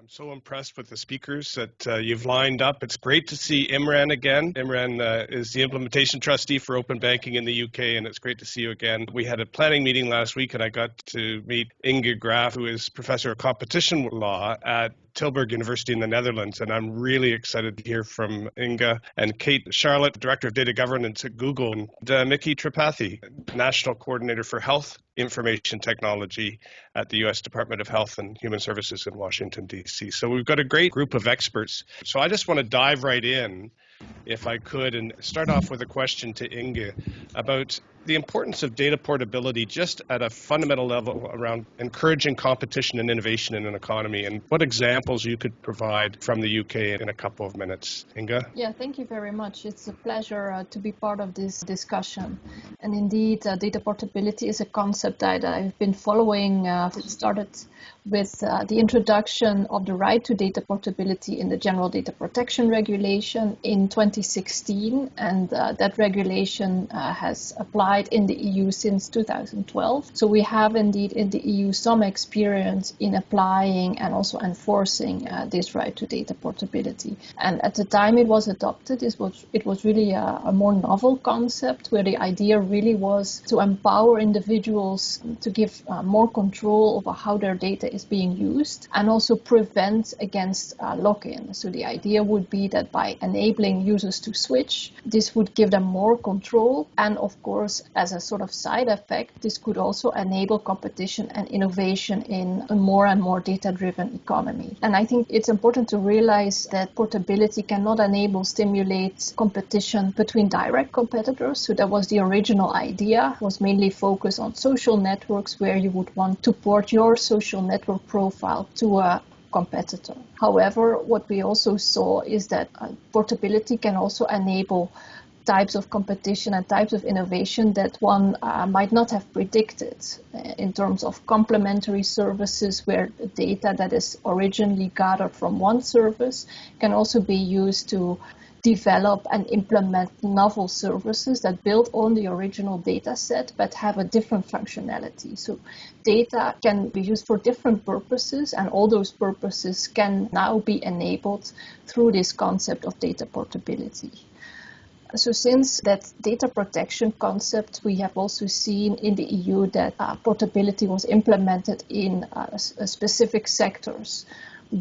I'm so impressed with the speakers that you've lined up. It's great to see Imran again. Imran is the implementation trustee for open banking in the UK, and it's great to see you again. We had a planning meeting last week, and I got to meet Inge Graef, who is professor of competition law at Tilburg University in the Netherlands, and I'm really excited to hear from Inge and Kate Charlet, Director of Data Governance at Google, and Micky Tripathi, National Coordinator for Health Information Technology at the U.S. Department of Health and Human Services in Washington, D.C. So we've got a great group of experts. So I just want to dive right in, if I could, and start off with a question to Inge about the importance of data portability just at a fundamental level around encouraging competition and innovation in an economy, and what examples you could provide from the UK in a couple of minutes. Inge? Yeah, thank you very much. It's a pleasure to be part of this discussion. And indeed, data portability is a concept that I've been following. It started with the introduction of the right to data portability in the General Data Protection Regulation in 2016, and that regulation has applied in the EU since 2012. So we have indeed in the EU some experience in applying and also enforcing this right to data portability. And at the time it was adopted, it was really a more novel concept, where the idea really was to empower individuals to give more control over how their data is being used, and also prevent against lock-in. So the idea would be that by enabling users to switch, this would give them more control, and of course, as a sort of side effect, this could also enable competition and innovation in a more and more data-driven economy. And I think it's important to realize that portability cannot stimulate competition between direct competitors. So that was the original idea, was mainly focused on social networks, where you would want to port your social network profile to a competitor. However, what we also saw is that portability can also enable types of competition and types of innovation that one might not have predicted, in terms of complementary services, where the data that is originally gathered from one service can also be used to develop and implement novel services that build on the original data set but have a different functionality. So data can be used for different purposes, and all those purposes can now be enabled through this concept of data portability. So since that data protection concept, we have also seen in the EU that portability was implemented in specific sectors,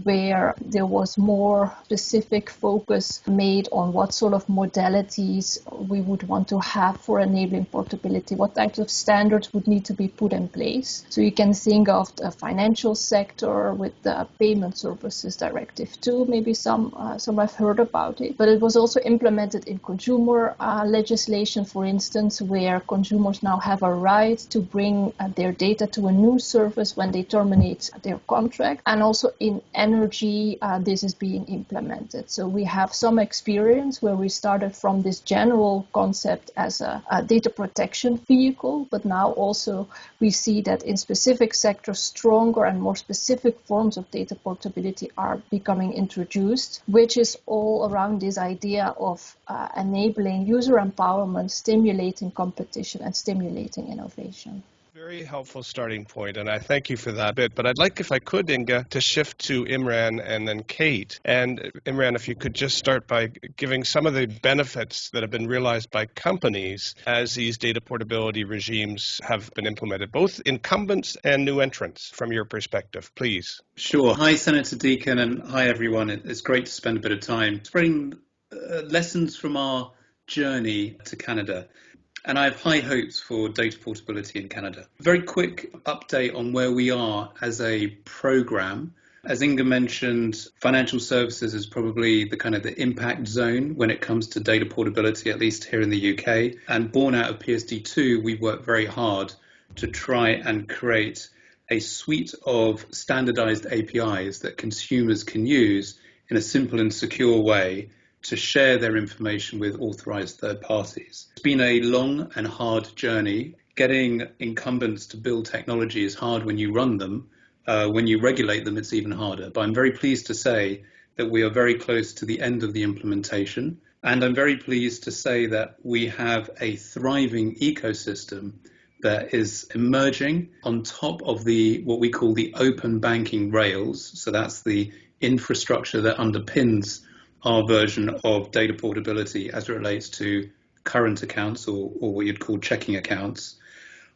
where there was more specific focus made on what sort of modalities we would want to have for enabling portability, what types of standards would need to be put in place. So you can think of the financial sector with the Payment Services Directive 2, maybe some have heard about it, but it was also implemented in consumer legislation, for instance, where consumers now have a right to bring their data to a new service when they terminate their contract, and also in energy, this is being implemented. So we have some experience where we started from this general concept as a data protection vehicle, but now also we see that in specific sectors, stronger and more specific forms of data portability are becoming introduced, which is all around this idea of enabling user empowerment, stimulating competition, and stimulating innovation. Very helpful starting point, and I thank you for that bit. But I'd like, if I could, Inge, to shift to Imran and then Kate. And Imran, if you could just start by giving some of the benefits that have been realized by companies as these data portability regimes have been implemented, both incumbents and new entrants, from your perspective, please. Sure. Hi, Senator Deacon, and hi, everyone. It's great to spend a bit of time spreading lessons from our journey to Canada. And I have high hopes for data portability in Canada. Very quick update on where we are as a program. As Inge mentioned, financial services is probably the impact zone when it comes to data portability, at least here in the UK. And born out of PSD2, we've worked very hard to try and create a suite of standardized APIs that consumers can use in a simple and secure way to share their information with authorized third parties. It's been a long and hard journey. Getting incumbents to build technology is hard when you run them. When you regulate them, it's even harder. But I'm very pleased to say that we are very close to the end of the implementation. And I'm very pleased to say that we have a thriving ecosystem that is emerging on top of what we call the open banking rails. So that's the infrastructure that underpins our version of data portability as it relates to current accounts or what you'd call checking accounts.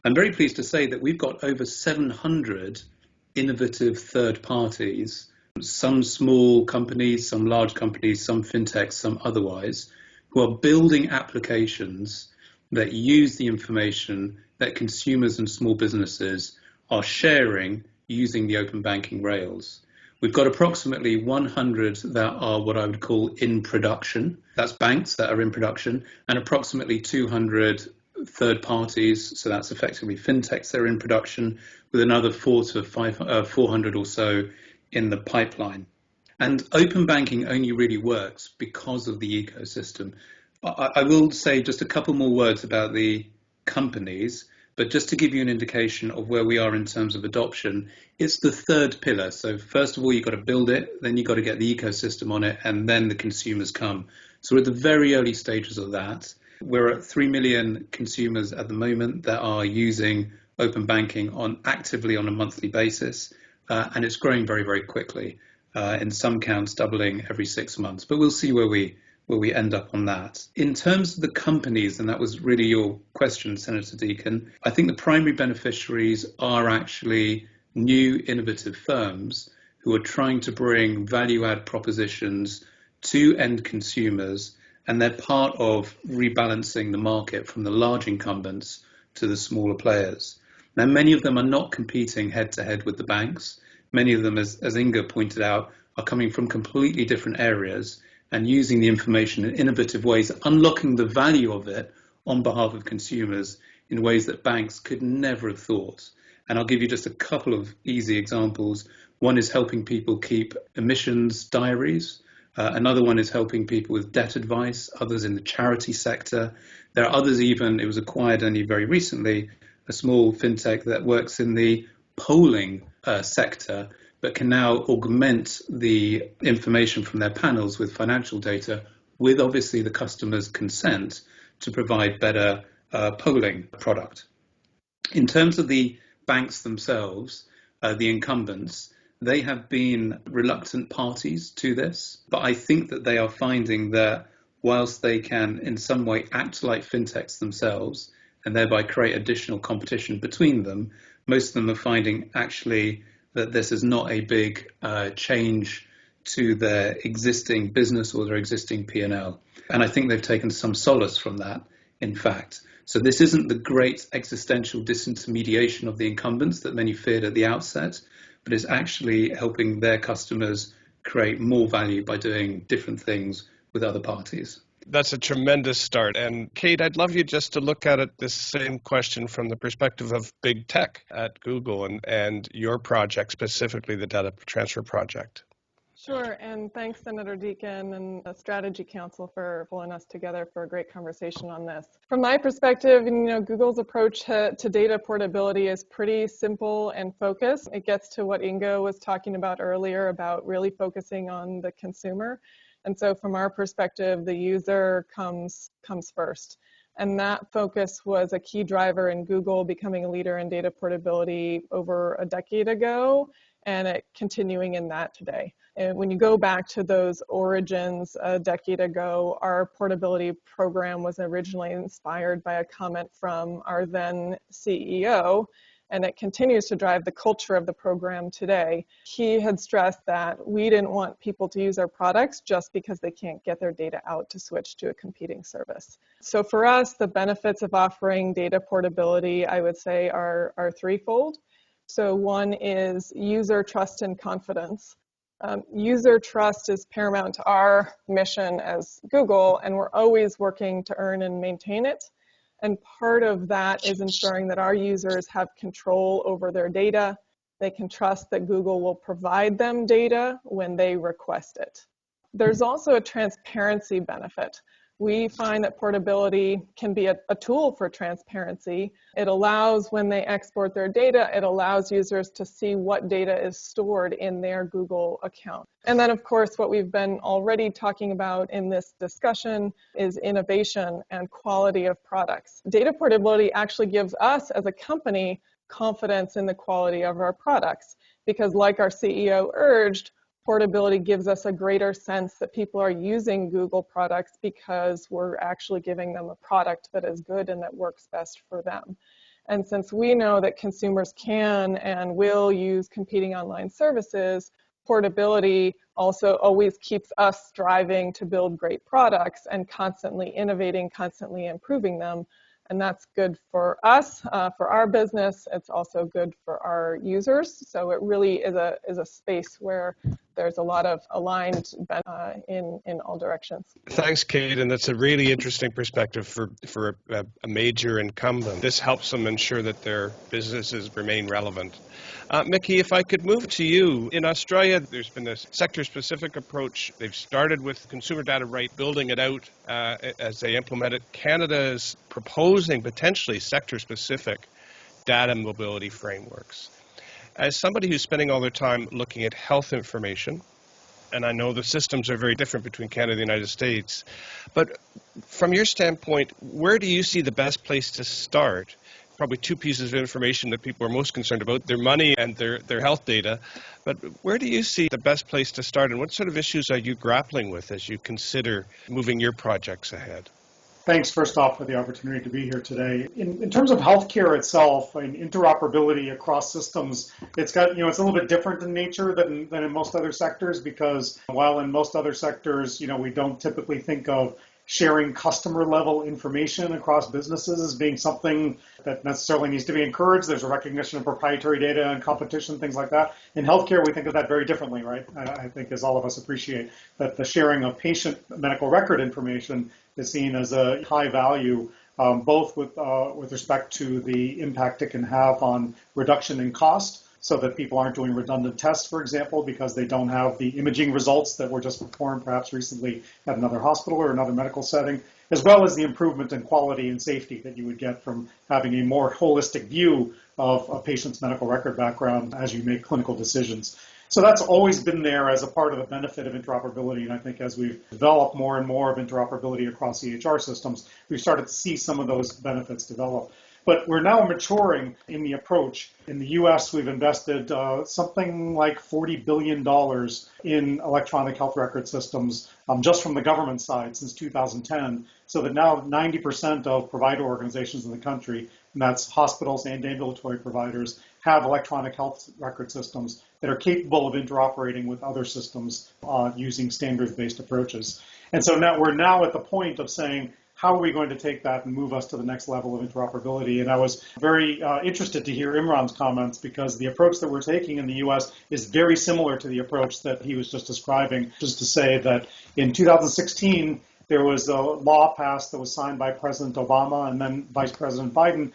I'm very pleased to say that we've got over 700 innovative third parties, some small companies, some large companies, some fintechs, some otherwise, who are building applications that use the information that consumers and small businesses are sharing using the open banking rails. We've got approximately 100 that are what I would call in production. That's banks that are in production, and approximately 200 third parties. So that's effectively fintechs that are in production, with another 400 or so in the pipeline. And open banking only really works because of the ecosystem. I will say just a couple more words about the companies, but just to give you an indication of where we are in terms of adoption, it's the third pillar. So first of all, you've got to build it, then you've got to get the ecosystem on it, and then the consumers come. So we're at the very early stages of that. We're at 3 million consumers at the moment that are using open banking actively on a monthly basis, and it's growing very, very quickly. In some counts, doubling every 6 months. But we'll see where we end up on that. In terms of the companies, and that was really your question, Senator Deacon, I think the primary beneficiaries are actually new innovative firms who are trying to bring value-add propositions to end consumers, and they're part of rebalancing the market from the large incumbents to the smaller players. Now, many of them are not competing head-to-head with the banks. Many of them, as Inge pointed out, are coming from completely different areas and using the information in innovative ways, unlocking the value of it on behalf of consumers in ways that banks could never have thought. And I'll give you just a couple of easy examples. One is helping people keep emissions diaries. Another one is helping people with debt advice, others in the charity sector. There are others even, it was acquired only very recently, a small fintech that works in the polling sector, but can now augment the information from their panels with financial data, with obviously the customer's consent to provide better polling product. In terms of the banks themselves, the incumbents, they have been reluctant parties to this, but I think that they are finding that whilst they can in some way act like fintechs themselves and thereby create additional competition between them, most of them are finding actually that this is not a big change to their existing business or their existing P&L. And I think they've taken some solace from that, in fact. So this isn't the great existential disintermediation of the incumbents that many feared at the outset, but it's actually helping their customers create more value by doing different things with other parties. That's a tremendous start. And Kate, I'd love you just to look at it, this same question from the perspective of big tech at Google and your project, specifically the data transfer project. Sure, and thanks Senator Deacon and the Strategy Council for pulling us together for a great conversation on this. From my perspective, Google's approach to data portability is pretty simple and focused. It gets to what Inge was talking about earlier about really focusing on the consumer. And so from our perspective, the user comes first. And that focus was a key driver in Google becoming a leader in data portability over a decade ago, and it continuing in that today. And when you go back to those origins a decade ago, our portability program was originally inspired by a comment from our then CEO, and it continues to drive the culture of the program today. He had stressed that we didn't want people to use our products just because they can't get their data out to switch to a competing service. So for us, the benefits of offering data portability, I would say, are threefold. So one is user trust and confidence. User trust is paramount to our mission as Google, and we're always working to earn and maintain it. And part of that is ensuring that our users have control over their data. They can trust that Google will provide them data when they request it. There's also a transparency benefit. we find that portability can be a tool for transparency. It allows, when they export their data, it allows users to see what data is stored in their Google account. And then, of course, what we've been already talking about in this discussion is innovation and quality of products. Data portability actually gives us as a company confidence in the quality of our products, because like our CEO urged, portability gives us a greater sense that people are using Google products because we're actually giving them a product that is good and that works best for them. And since we know that consumers can and will use competing online services, portability also always keeps us striving to build great products and constantly innovating, constantly improving them. And that's good for us, for our business. It's also good for our users. So it really is a space where there's a lot of aligned in all directions. Thanks, Kate. And that's a really interesting perspective for a major incumbent. This helps them ensure that their businesses remain relevant. Micky, if I could move to you. In Australia, there's been this sector-specific approach. They've started with consumer data right, building it out as they implement it. Canada is proposing potentially sector-specific data mobility frameworks. As somebody who's spending all their time looking at health information, and I know the systems are very different between Canada and the United States, but from your standpoint, where do you see the best place to start? Probably two pieces of information that people are most concerned about, their money and their health data. But where do you see the best place to start, and what sort of issues are you grappling with as you consider moving your projects ahead? Thanks, first off, for the opportunity to be here today. In terms of healthcare itself, and interoperability across systems, it's a little bit different in nature than in most other sectors, because while in most other sectors, we don't typically think of sharing customer level information across businesses as being something that necessarily needs to be encouraged. There's a recognition of proprietary data and competition, things like that. In healthcare, we think of that very differently, right? I think, as all of us appreciate, that the sharing of patient medical record information is seen as a high value, both with respect to the impact it can have on reduction in cost, so that people aren't doing redundant tests, for example, because they don't have the imaging results that were just performed perhaps recently at another hospital or another medical setting, as well as the improvement in quality and safety that you would get from having a more holistic view of a patient's medical record background as you make clinical decisions. So that's always been there as a part of the benefit of interoperability, and I think as we've developed more and more of interoperability across EHR systems, we've started to see some of those benefits develop. But we're now maturing in the approach. In the US, we've invested something like $40 billion in electronic health record systems just from the government side since 2010, so that now 90% of provider organizations in the country, and that's hospitals and ambulatory providers, have electronic health record systems that are capable of interoperating with other systems using standards-based approaches. And so now we're at the point of saying, how are we going to take that and move us to the next level of interoperability? And I was very interested to hear Imran's comments, because the approach that we're taking in the US is very similar to the approach that he was just describing. Just to say that in 2016, there was a law passed that was signed by President Obama and then Vice President Biden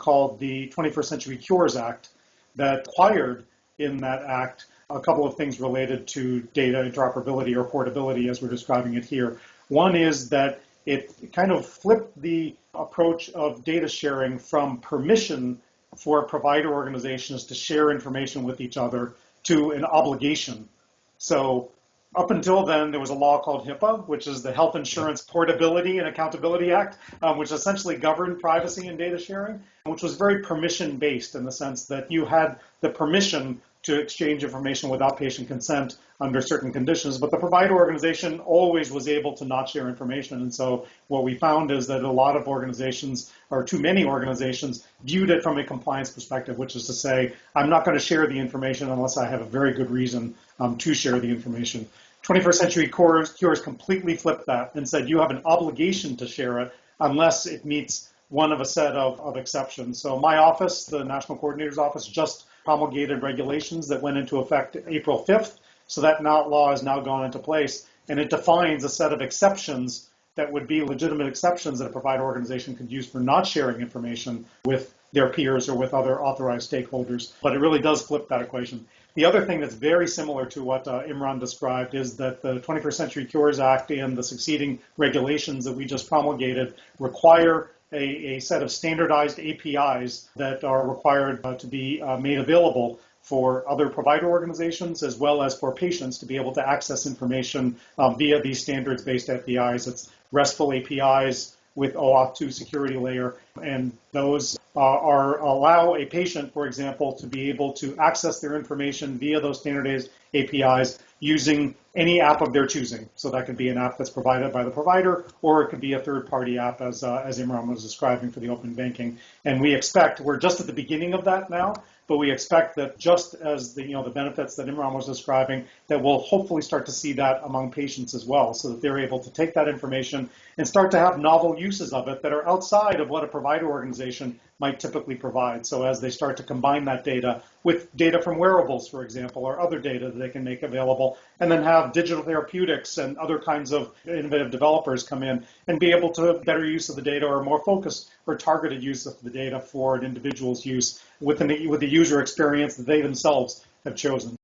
called the 21st Century Cures Act, that required in that act a couple of things related to data interoperability or portability, as we're describing it here. One is that it kind of flipped the approach of data sharing from permission for provider organizations to share information with each other to an obligation. So up until then, there was a law called HIPAA, which is the Health Insurance Portability and Accountability Act, which essentially governed privacy and data sharing, which was very permission-based in the sense that you had the permission to exchange information without patient consent under certain conditions, but the provider organization always was able to not share information. And so what we found is that a lot of organizations, or too many organizations, viewed it from a compliance perspective, which is to say, I'm not going to share the information unless I have a very good reason to share the information. 21st Century Cures completely flipped that and said you have an obligation to share it unless it meets one of a set of exceptions. So my office, the National Coordinator's Office, just promulgated regulations that went into effect April 5th. So that law has now gone into place, and it defines a set of exceptions that would be legitimate exceptions that a provider organization could use for not sharing information with their peers or with other authorized stakeholders. But it really does flip that equation. The other thing that's very similar to what Imran described is that the 21st Century Cures Act and the succeeding regulations that we just promulgated require a set of standardized APIs that are required to be made available for other provider organizations as well as for patients to be able to access information via these standards-based APIs. It's RESTful APIs with OAuth 2 security layer, and those allow a patient, for example, to be able to access their information via those standardized APIs using any app of their choosing. So that could be an app that's provided by the provider, or it could be a third-party app, as Imran was describing for the open banking. And we expect, we're just at the beginning of that now, but we expect that just as the benefits that Imran was describing, that we'll hopefully start to see that among patients as well, so that they're able to take that information and start to have novel uses of it that are outside of what a provider organization might typically provide. So as they start to combine that data with data from wearables, for example, or other data that they can make available, and then have digital therapeutics and other kinds of innovative developers come in and be able to have better use of the data or more focused or targeted use of the data for an individual's use with the user experience that they themselves have chosen.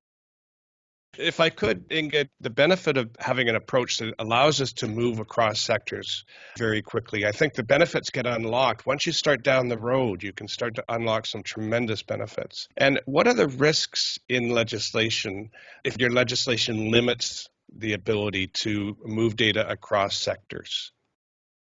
If I could, Inge, the benefit of having an approach that allows us to move across sectors very quickly, I think the benefits get unlocked. Once you start down the road, you can start to unlock some tremendous benefits. And what are the risks in legislation if your legislation limits the ability to move data across sectors?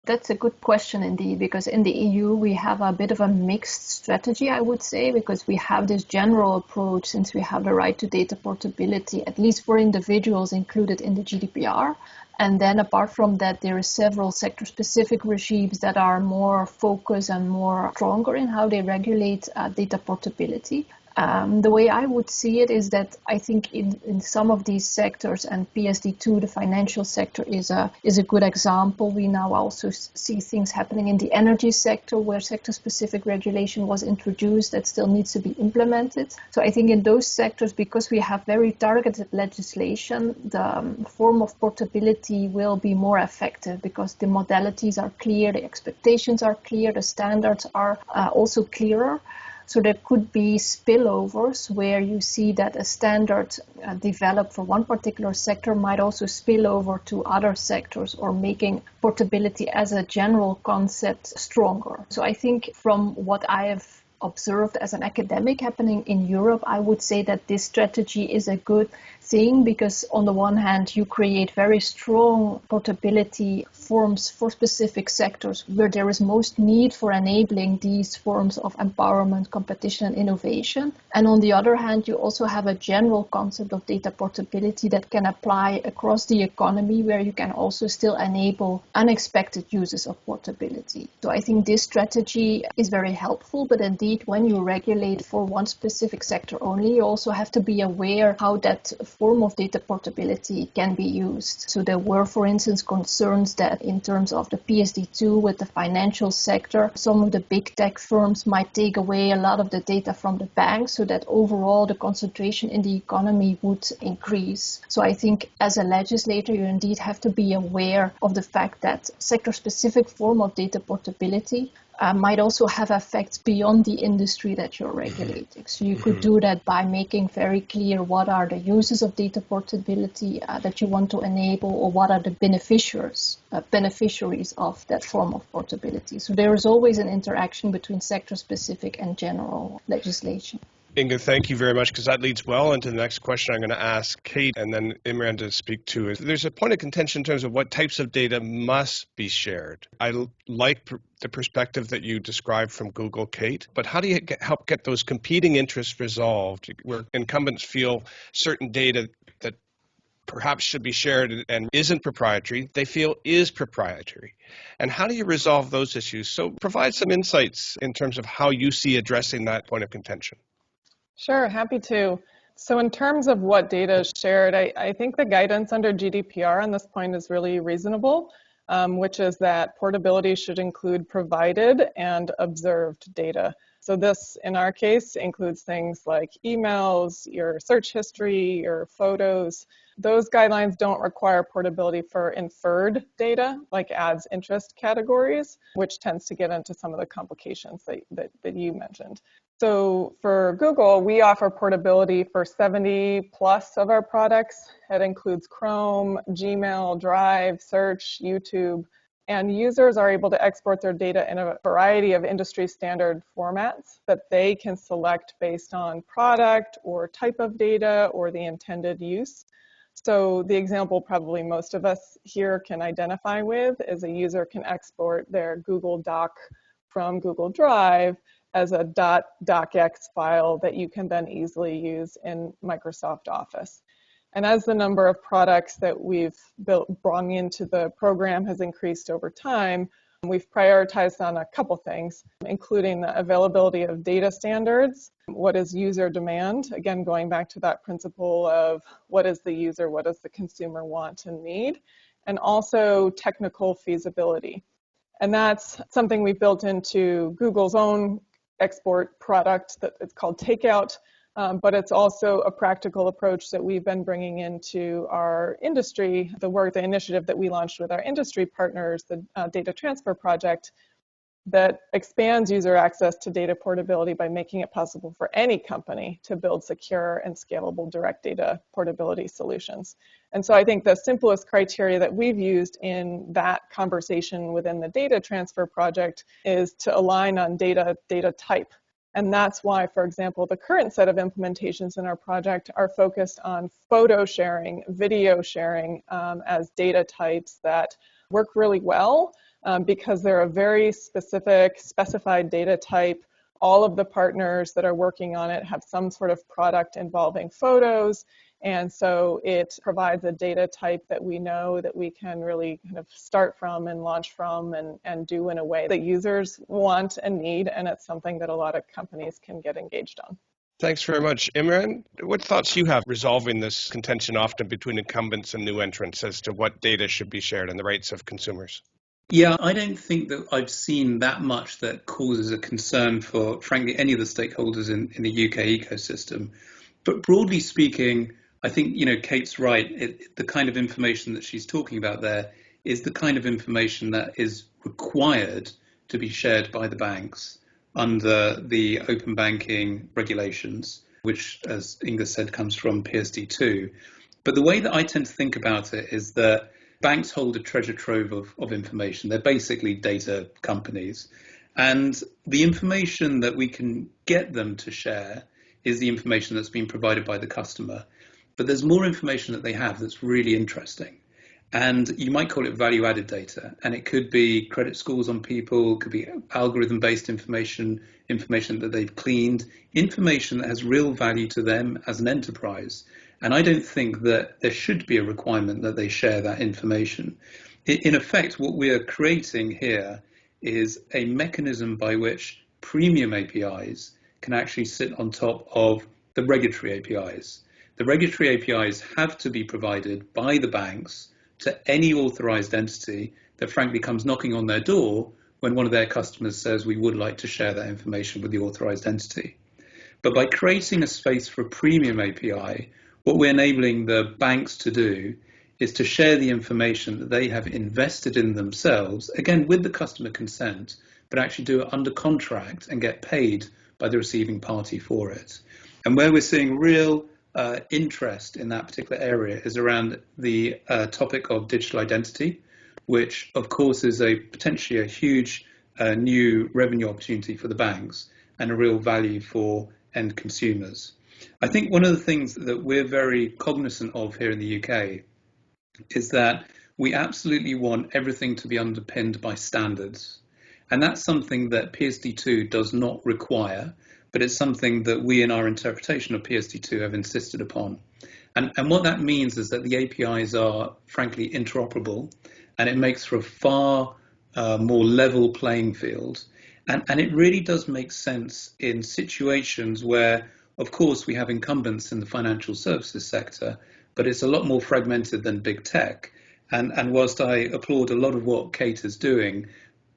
That's a good question indeed, because in the EU we have a bit of a mixed strategy, I would say, because we have this general approach since we have the right to data portability, at least for individuals included in the GDPR. And then apart from that, there are several sector-specific regimes that are more focused and more stronger in how they regulate data portability. The way I would see it is that I think in some of these sectors, and PSD2, the financial sector, is a good example. We now also see things happening in the energy sector where sector-specific regulation was introduced that still needs to be implemented. So I think in those sectors, because we have very targeted legislation, the form of portability will be more effective because the modalities are clear, the expectations are clear, the standards are also clearer. So there could be spillovers where you see that a standard developed for one particular sector might also spill over to other sectors, or making portability as a general concept stronger. So I think from what I have observed as an academic happening in Europe, I would say that this strategy is a good thing because on the one hand, you create very strong portability forms for specific sectors where there is most need for enabling these forms of empowerment, competition, and innovation. And on the other hand, you also have a general concept of data portability that can apply across the economy, where you can also still enable unexpected uses of portability. So I think this strategy is very helpful, but indeed, when you regulate for one specific sector only, you also have to be aware how that form of data portability can be used. So there were, for instance, concerns that in terms of the PSD2 with the financial sector, some of the big tech firms might take away a lot of the data from the banks, so that overall the concentration in the economy would increase. So I think as a legislator, you indeed have to be aware of the fact that sector-specific form of data portability might also have effects beyond the industry that you're regulating. So you could do that by making very clear what are the uses of data portability that you want to enable, or what are the beneficiaries of that form of portability. So there is always an interaction between sector-specific and general legislation. Inge, thank you very much, because that leads well into the next question I'm going to ask Kate and then Imran to speak to. There's a point of contention in terms of what types of data must be shared. I like the perspective that you described from Google, Kate, but how do you help get those competing interests resolved where incumbents feel certain data that perhaps should be shared and isn't proprietary, they feel is proprietary? And how do you resolve those issues? So provide some insights in terms of how you see addressing that point of contention. Sure, happy to. So in terms of what data is shared, I think the guidance under GDPR on this point is really reasonable, which is that portability should include provided and observed data. So this, in our case, includes things like emails, your search history, your photos. Those guidelines don't require portability for inferred data, like ads interest categories, which tends to get into some of the complications that you mentioned. So for Google, we offer portability for 70 plus of our products. It includes Chrome, Gmail, Drive, Search, YouTube, and users are able to export their data in a variety of industry standard formats that they can select based on product or type of data or the intended use. So the example probably most of us here can identify with is a user can export their Google Doc from Google Drive as a .docx file that you can then easily use in Microsoft Office. And as the number of products that we've brought into the program has increased over time, we've prioritized on a couple things, including the availability of data standards, what is user demand, again, going back to that principle of what is the user, what does the consumer want and need, and also technical feasibility. And that's something we've built into Google's own export product that it's called Takeout, but it's also a practical approach that we've been bringing into our industry, the initiative that we launched with our industry partners, the Data Transfer Project, that expands user access to data portability by making it possible for any company to build secure and scalable direct data portability solutions. And so I think the simplest criteria that we've used in that conversation within the Data Transfer Project is to align on data type. And that's why, for example, the current set of implementations in our project are focused on photo sharing, video sharing as data types that work really well because they're a very specified data type. All of the partners that are working on it have some sort of product involving photos. And so it provides a data type that we know that we can really kind of start from and launch from and do in a way that users want and need. And it's something that a lot of companies can get engaged on. Thanks very much. Imran, what thoughts you have resolving this contention often between incumbents and new entrants as to what data should be shared and the rights of consumers? Yeah, I don't think that I've seen that much that causes a concern for, frankly, any of the stakeholders in the UK ecosystem. But broadly speaking, I think, Kate's right. The kind of information that she's talking about there is the kind of information that is required to be shared by the banks under the open banking regulations, which, as Inge said, comes from PSD2. But the way that I tend to think about it is that banks hold a treasure trove of information. They're basically data companies. And the information that we can get them to share is the information that's been provided by the customer. But there's more information that they have that's really interesting. And you might call it value-added data. And it could be credit scores on people, could be algorithm-based information that they've cleaned, information that has real value to them as an enterprise. And I don't think that there should be a requirement that they share that information. In effect, what we are creating here is a mechanism by which premium APIs can actually sit on top of the regulatory APIs. The regulatory APIs have to be provided by the banks to any authorized entity that frankly comes knocking on their door when one of their customers says we would like to share that information with the authorized entity. But by creating a space for a premium API, what we're enabling the banks to do is to share the information that they have invested in themselves, again with the customer consent, but actually do it under contract and get paid by the receiving party for it. And where we're seeing real interest in that particular area is around the topic of digital identity, which of course is potentially a huge new revenue opportunity for the banks and a real value for end consumers. I think one of the things that we're very cognizant of here in the UK is that we absolutely want everything to be underpinned by standards. And that's something that PSD2 does not require, but it's something that we in our interpretation of PSD2 have insisted upon. And what that means is that the APIs are frankly interoperable, and it makes for a far more level playing field. And it really does make sense in situations where, of course, we have incumbents in the financial services sector, but it's a lot more fragmented than big tech. And whilst I applaud a lot of what Kate is doing,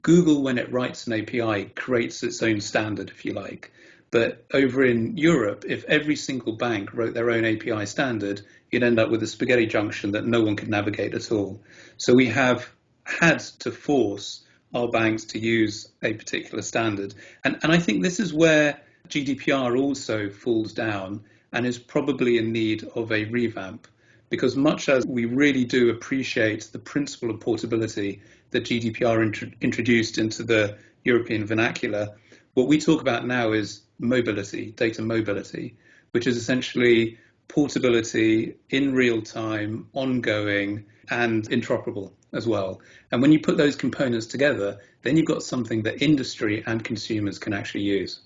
Google, when it writes an API, creates its own standard, if you like. But over in Europe, if every single bank wrote their own API standard, you'd end up with a spaghetti junction that no one could navigate at all. So we have had to force our banks to use a particular standard. And I think this is where GDPR also falls down and is probably in need of a revamp, because much as we really do appreciate the principle of portability that GDPR introduced into the European vernacular, what we talk about now is mobility, data mobility, which is essentially portability in real time, ongoing, and interoperable as well. And when you put those components together, then you've got something that industry and consumers can actually use.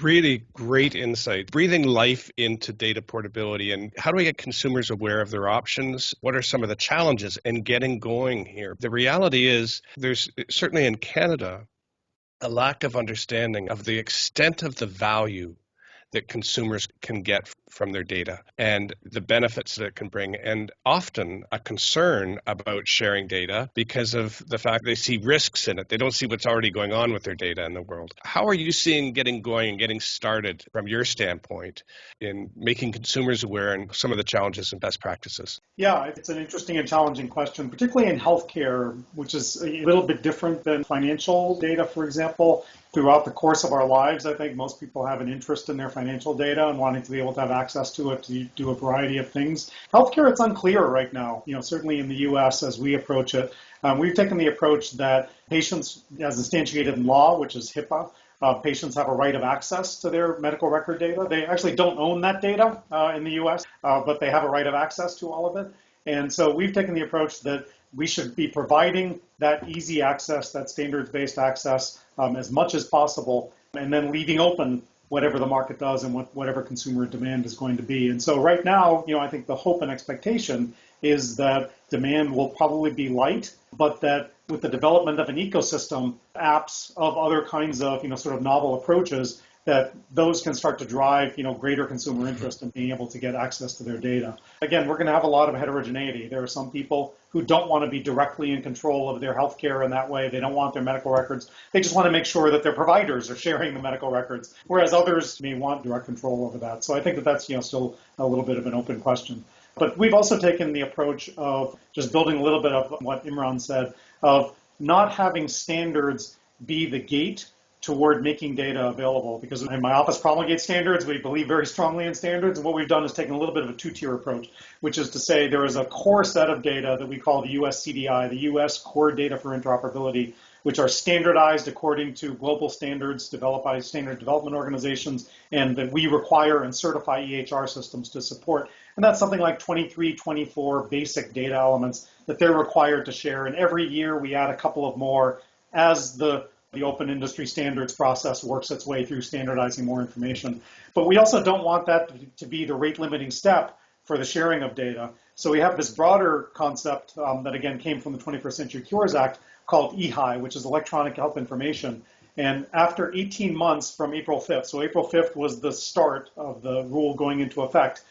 Really great insight. Breathing life into data portability, and how do we get consumers aware of their options? What are some of the challenges in getting going here? The reality is there's certainly in Canada a lack of understanding of the extent of the value that consumers can get from their data and the benefits that it can bring, and often a concern about sharing data because of the fact they see risks in it. They don't see what's already going on with their data in the world. How are you seeing getting going and getting started from your standpoint in making consumers aware and some of the challenges and best practices? Yeah, it's an interesting and challenging question, particularly in healthcare, which is a little bit different than financial data, for example. Throughout the course of our lives, I think most people have an interest in their financial data and wanting to be able to have access to it to do a variety of things. Healthcare, it's unclear right now, certainly in the US as we approach it. We've taken the approach that patients, as instantiated in law, which is HIPAA, patients have a right of access to their medical record data. They actually don't own that data in the US, but they have a right of access to all of it. And so we've taken the approach that we should be providing that easy access, that standards-based access as much as possible, and then leaving open whatever the market does and whatever consumer demand is going to be. And so right now, I think the hope and expectation is that demand will probably be light, but that with the development of an ecosystem, apps of other kinds of, sort of novel approaches, that those can start to drive, greater consumer interest in being able to get access to their data. Again, we're going to have a lot of heterogeneity. There are some people who don't want to be directly in control of their healthcare in that way. They don't want their medical records. They just want to make sure that their providers are sharing the medical records, whereas others may want direct control over that. So I think that that's, still a little bit of an open question. But we've also taken the approach of just building a little bit of what Imran said, of not having standards be the gate toward making data available, because in my office promulgates standards. We believe very strongly in standards, and what we've done is taken a little bit of a two-tier approach, which is to say there is a core set of data that we call the US CDI, the US Core Data for Interoperability, which are standardized according to global standards developed by standard development organizations, and that we require and certify EHR systems to support. And that's something like 23, 24 basic data elements that they're required to share, and every year we add a couple of more as the open industry standards process works its way through standardizing more information. But we also don't want that to be the rate limiting step for the sharing of data. So we have this broader concept that again came from the 21st Century Cures Act called EHI, which is Electronic Health Information. And after 18 months from April 5th, so April 5th was the start of the rule going into effect.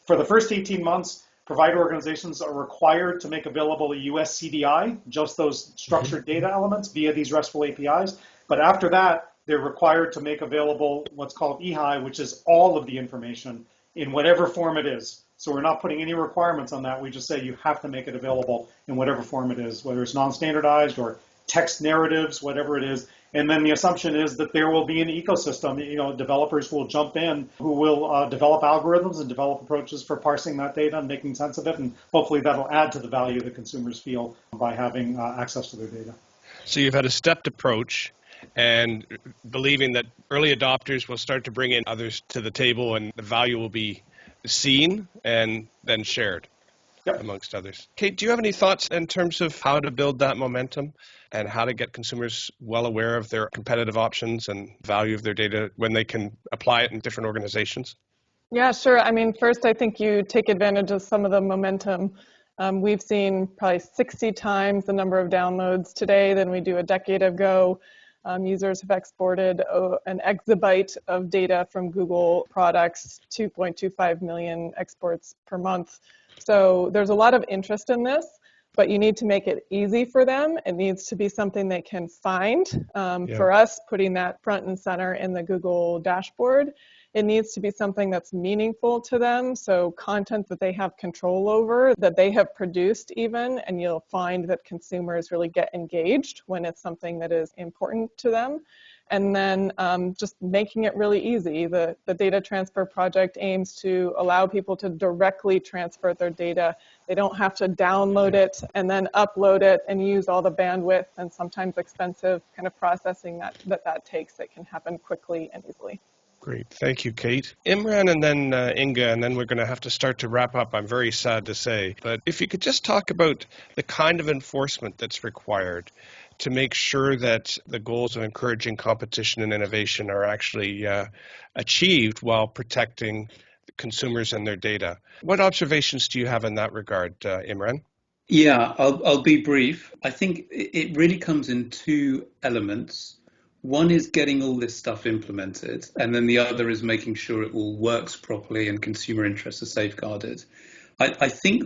For the first 18 months, provider organizations are required to make available a US CDI, just those structured data elements via these RESTful APIs. But after that, they're required to make available what's called EHI, which is all of the information in whatever form it is. So we're not putting any requirements on that. We just say you have to make it available in whatever form it is, whether it's non-standardized or text narratives, whatever it is. And then the assumption is that there will be an ecosystem. Developers will jump in who will develop algorithms and develop approaches for parsing that data and making sense of it. And hopefully that'll add to the value that consumers feel by having access to their data. So you've had a stepped approach and believing that early adopters will start to bring in others to the table and the value will be seen and then shared. Yep. Amongst others. Kate, do you have any thoughts in terms of how to build that momentum and how to get consumers well aware of their competitive options and value of their data when they can apply it in different organizations? Yeah, sure. I mean, first, I think you take advantage of some of the momentum. We've seen probably 60 times the number of downloads today than we do a decade ago. Users have exported an exabyte of data from Google products, 2.25 million exports per month. So there's a lot of interest in this, but you need to make it easy for them. It needs to be something they can find. For us, putting that front and center in the Google dashboard, it needs to be something that's meaningful to them. So content that they have control over, that they have produced even, and you'll find that consumers really get engaged when it's something that is important to them. and then just making it really easy. The data transfer project aims to allow people to directly transfer their data. They don't have to download it and then upload it and use all the bandwidth and sometimes expensive kind of processing that takes. It can happen quickly and easily. Great. Thank you, Kate. Imran and then Inge, and then we're going to have to start to wrap up, I'm very sad to say. But if you could just talk about the kind of enforcement that's required to make sure that the goals of encouraging competition and innovation are actually achieved while protecting consumers and their data. What observations do you have in that regard, Imran? Yeah, I'll be brief. I think it really comes in two elements. One is getting all this stuff implemented, and then the other is making sure it all works properly and consumer interests are safeguarded. I think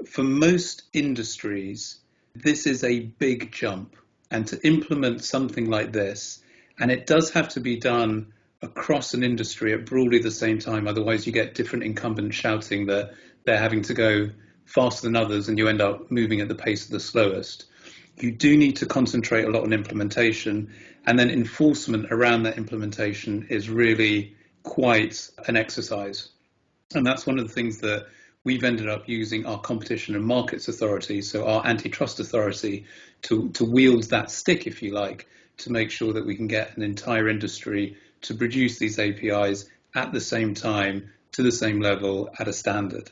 for most industries, this is a big jump, and to implement something like this, and it does have to be done across an industry at broadly the same time, otherwise you get different incumbents shouting that they're having to go faster than others and you end up moving at the pace of the slowest. You do need to concentrate a lot on implementation, and then enforcement around that implementation is really quite an exercise. And that's one of the things that we've ended up using our Competition and Markets Authority, so our antitrust authority, to wield that stick, if you like, to make sure that we can get an entire industry to produce these APIs at the same time, to the same level, at a standard.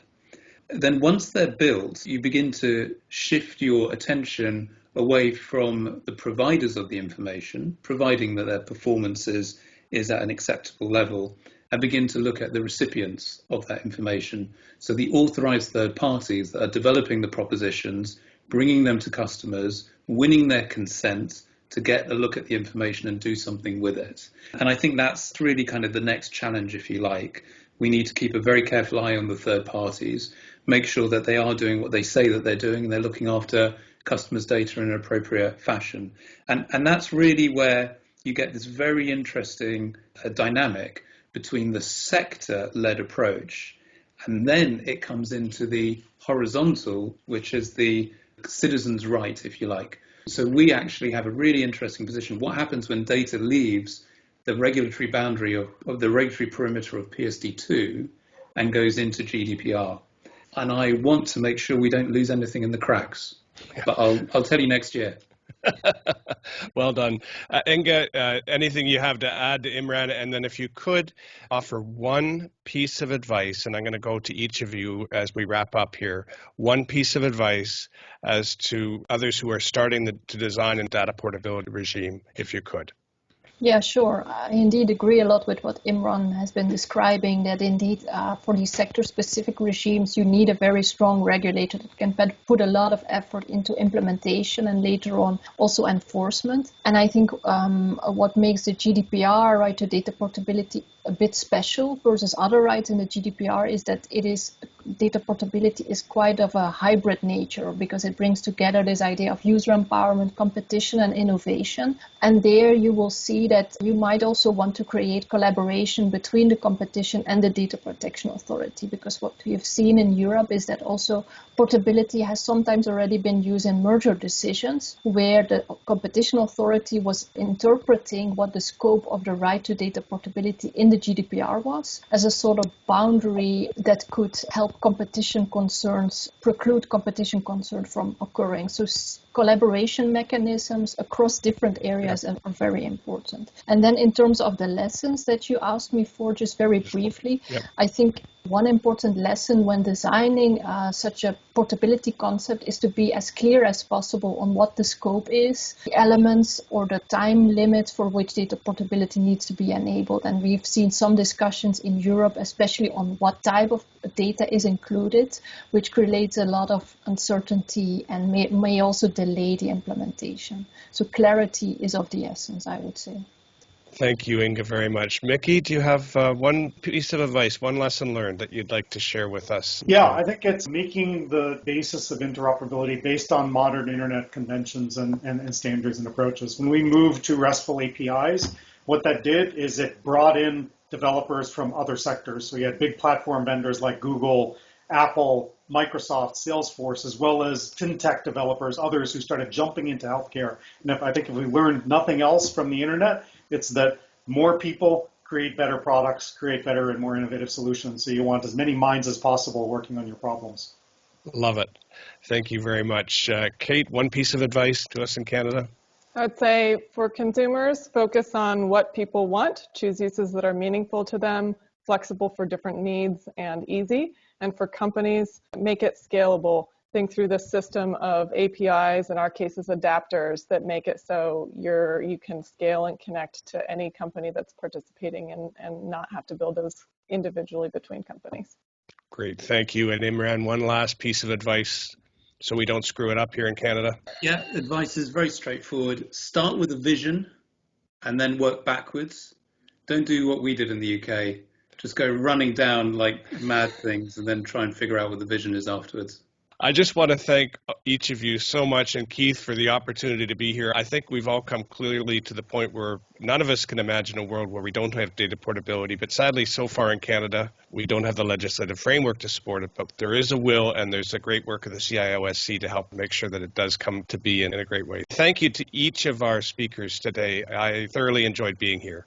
Then once they're built, you begin to shift your attention away from the providers of the information, providing that their performance is at an acceptable level, and begin to look at the recipients of that information. So the authorized third parties that are developing the propositions, bringing them to customers, winning their consent to get a look at the information and do something with it. And I think that's really kind of the next challenge, if you like. We need to keep a very careful eye on the third parties, make sure that they are doing what they say that they're doing and they're looking after customers' data in an appropriate fashion. And that's really where you get this very interesting dynamic between the sector-led approach, and then it comes into the horizontal, which is the citizen's right, if you like. So we actually have a really interesting position. What happens when data leaves the regulatory boundary of the regulatory perimeter of PSD2 and goes into GDPR? And I want to make sure we don't lose anything in the cracks, but I'll tell you next year. Well done. Inge, anything you have to add to Imran? And then if you could offer one piece of advice, and I'm going to go to each of you as we wrap up here, one piece of advice as to others who are starting to design a data portability regime, if you could. Yeah, sure. I indeed agree a lot with what Imran has been describing, that indeed for these sector-specific regimes, you need a very strong regulator that can put a lot of effort into implementation and later on also enforcement. And I think what makes the GDPR, right, to data portability, a bit special versus other rights in the GDPR is that data portability is quite of a hybrid nature, because it brings together this idea of user empowerment, competition and innovation. And there you will see that you might also want to create collaboration between the competition and the data protection authority, because what we have seen in Europe is that also portability has sometimes already been used in merger decisions where the competition authority was interpreting what the scope of the right to data portability in the GDPR was as a sort of boundary that could help competition concerns, preclude competition concerns from occurring. So collaboration mechanisms across different areas are very important. And then in terms of the lessons that you asked me for, just very briefly, I think one important lesson when designing such a portability concept is to be as clear as possible on what the scope is, the elements or the time limit for which data portability needs to be enabled. And we've seen some discussions in Europe, especially on what type of data is included, which creates a lot of uncertainty and may also delay the implementation. So clarity is of the essence, I would say. Thank you, Inge, very much. Micky, do you have one piece of advice, one lesson learned that you'd like to share with us? Yeah, I think it's making the basis of interoperability based on modern internet conventions and standards and approaches. When we moved to RESTful APIs, what that did is it brought in developers from other sectors. So you had big platform vendors like Google, Apple, Microsoft, Salesforce, as well as fintech developers, others who started jumping into healthcare. And I think if we learned nothing else from the internet, it's that more people create better products, create better and more innovative solutions. So you want as many minds as possible working on your problems. Love it. Thank you very much. Kate, one piece of advice to us in Canada? I would say for consumers, focus on what people want, choose uses that are meaningful to them, flexible for different needs, and easy. And for companies, make it scalable. Think through the system of APIs, in our cases adapters, that make it so you can scale and connect to any company that's participating and not have to build those individually between companies. Great, thank you. And Imran, one last piece of advice so we don't screw it up here in Canada. Yeah, advice is very straightforward. Start with a vision and then work backwards. Don't do what we did in the UK. Just go running down like mad things and then try and figure out what the vision is afterwards. I just want to thank each of you so much, and Keith, for the opportunity to be here. I think we've all come clearly to the point where none of us can imagine a world where we don't have data portability, but sadly, so far in Canada, we don't have the legislative framework to support it, but there is a will, and there's a great work of the CIOSC to help make sure that it does come to be in a great way. Thank you to each of our speakers today. I thoroughly enjoyed being here.